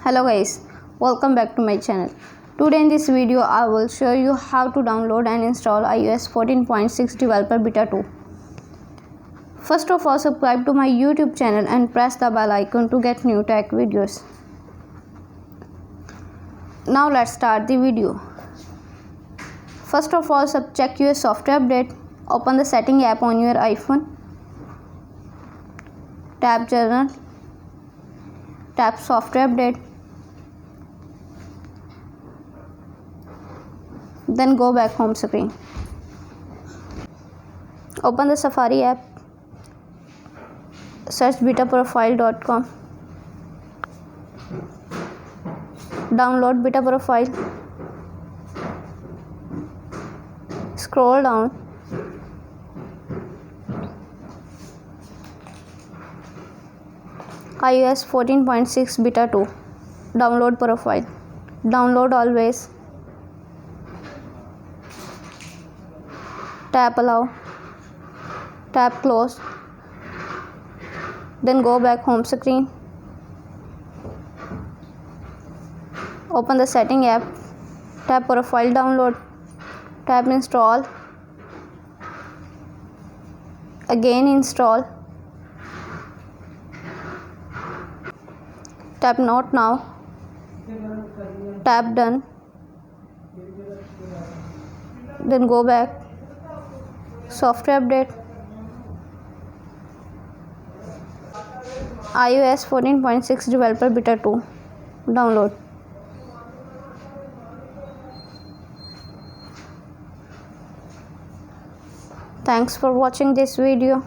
Hello guys, welcome back to my channel. Today in this video I will show you how to download and install iOS 14.6 developer beta 2. First of all, subscribe to my YouTube channel and press the bell icon to get new tech videos. Now let's start the video. First of all, check your software update. Open the setting app on your iPhone. Tap General. Tap Software Update. Then go back home screen. Open the Safari app. Search betaprofile.com. Download beta profile. Scroll down. iOS 14.6 beta 2. Download profile. Download always. Tap allow. Tap close. Then go back home screen. Open the setting app. Tap profile download. Tap install. Again install. Tap not now. Tap done. Then go back. Software update. iOS 14.6 developer beta 2. Download. Thanks for watching this video.